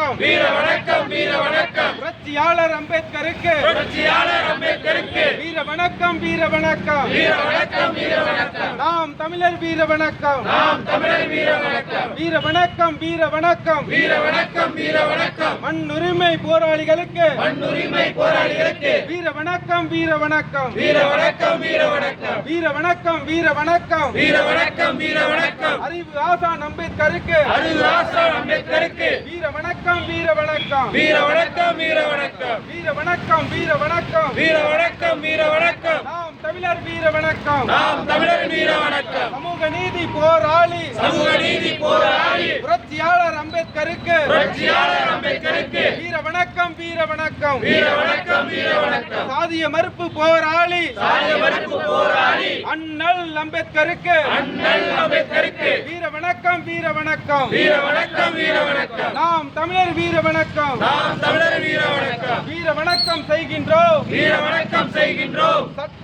வணக்கம் வீர வணக்கம் வீர வணக்கம் புரட்சியாளர் அம்பேத்கருக்கு புரட்சியாளர் அம்பேத்கருக்கு வீர வணக்கம் வீர வணக்கம் வீர வணக்கம் வீர வணக்கம் நாம் தமிழர் வீர வணக்கம் நாம் தமிழர் வீர வணக்கம் வீர வணக்கம் வீர வணக்கம் வீர வணக்கம் வீர வணக்கம் மண்ணுரிமை போராளிகளுக்கு மண்ணுரிமை போராளிகளுக்கு வீர வணக்கம் வீர வணக்கம் வீர வணக்கம் வீர வணக்கம் வீர வணக்கம் வீர வணக்கம் வீர வணக்கம் வீர வணக்கம் அறிவு ஆசான் அம்பேத்கருக்கு அறிவு ஆசான் அம்பேத்கருக்கு வீர வணக்கம் வீர வணக்கம் வீர வணக்கம் வீர வணக்கம் வீர வணக்கம் வீர வணக்கம் வீர வணக்கம் வீர வணக்கம் நாம் தமிழர் வீர வணக்கம் நாம் தமிழர் வீர வணக்கம் சமூக நீதி போராளி சமூக நீதி போராளி புரட்சியாளர் அம்பேத்கருக்கு புரட்சியாளர் அம்பேத்கருக்கு வீர வணக்கம் வீர வணக்கம் வீர வணக்கம் வீர வணக்கம் சாதிய மறுப்பு போராளி சாதிய மறுப்பு போராளி அண்ணல் அம்பேத்கருக்கு அண்ணல் அம்பேத்கருக்கு வீர வணக்கம் வீர வணக்கம் வீர வணக்கம் வீர வணக்கம் நாம் தமிழர் வீர வணக்கம் நாம் தமிழர் வீர வணக்கம் வீர வணக்கம் செய்கின்றோம் வீர வணக்கம் செய்கின்றோம் சட்ட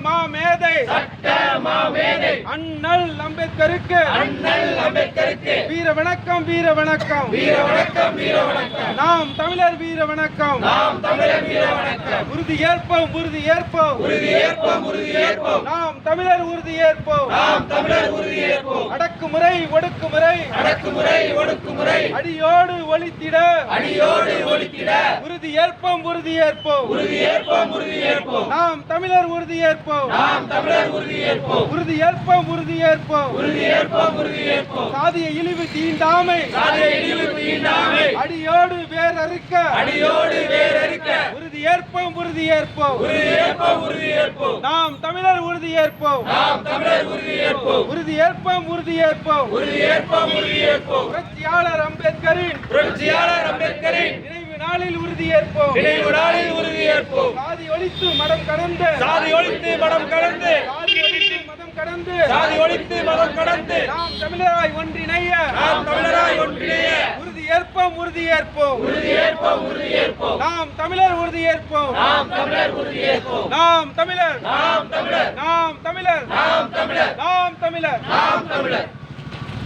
மாமேதை சட்ட மாமேதை அண்ணல் அம்பேத்கருக்கு அண்ணல் அம்பேத்கருக்கு வீர வணக்கம் வீர வணக்கம் வீர வணக்கம் வீர வணக்கம் நாம் தமிழர் வீர வணக்கம் நாம் தமிழர் வீர வணக்கம் உறுதி ஏற்போம் உறுதி ஏற்போம் உறுதி ஏற்போம் உறுதி ஏற்போம் நாம் தமிழர் உறுதி ஏற்போம் நாம் தமிழர் உறுதி ஏற்போம் அடக்குமுறை ஒடுக்குமுறை அடக்குமுறை ஒடுக்குமுறை அடியோடு ஒழித்திட அடியோடு ஒழித்திட உறுதி ஏற்போம் உறுதி ஏற்போம் உறுதி ஏற்போம் உறுதி ஏற்போம் நாம் தமிழர் உறுதி ஏற்போம் நாம் தமிழர் உறுதி ஏற்போம் உறுதி ஏற்போம் உறுதி ஏற்போம் உறுதி ஏற்போம் உறுதி ஏற்போம் சாதிய இழிவு தீண்டாமை சாதிய இழிவு தீண்டாமை அடியோடு வேரறுக்க அடியோடு வேரறுக்க உறுதி ஏற்போம் உறுதி ஏற்போம் உறுதி ஏற்போம் உறுதி ஏற்போம் நாம் தமிழர் உறுதி ஏற்போம் நாம் தமிழர் உறுதி ஏற்போம் உறுதி ஏற்போம் உறுதி ஏற்போம் உறுதி ஏற்போம் உறுதி ஏற்போம் புரட்சியாளர் அம்பேத்கரின் புரட்சியாளர் அம்பேத்கரின் நினைவு நாளில் உறுதி ஏற்போம் நினைவு நாளில் உறுதி ஏற்போம் சாதி ஒழித்து மடம் கடந்து சாதி ஒழித்து மதம் கடந்து சாதி ஒழித்து மதம் கடந்து சாதி ஒழித்து மதம் கடந்து நாம் தமிழராய் ஒன்றிணைய நாம் தமிழராய் ஒன்றிணைய உறுதி ஏற்போம் உறுதி ஏற்போம் உறுதி ஏற்போம் உறுதி ஏற்போம் நாம் தமிழர் உறுதி ஏற்போம் நாம் தமிழர் உறுதி ஏற்போம் நாம் தமிழர் நாம் தமிழர் நாம் தமிழர் நாம் தமிழர் நாம் தமிழர் நாம் தமிழர்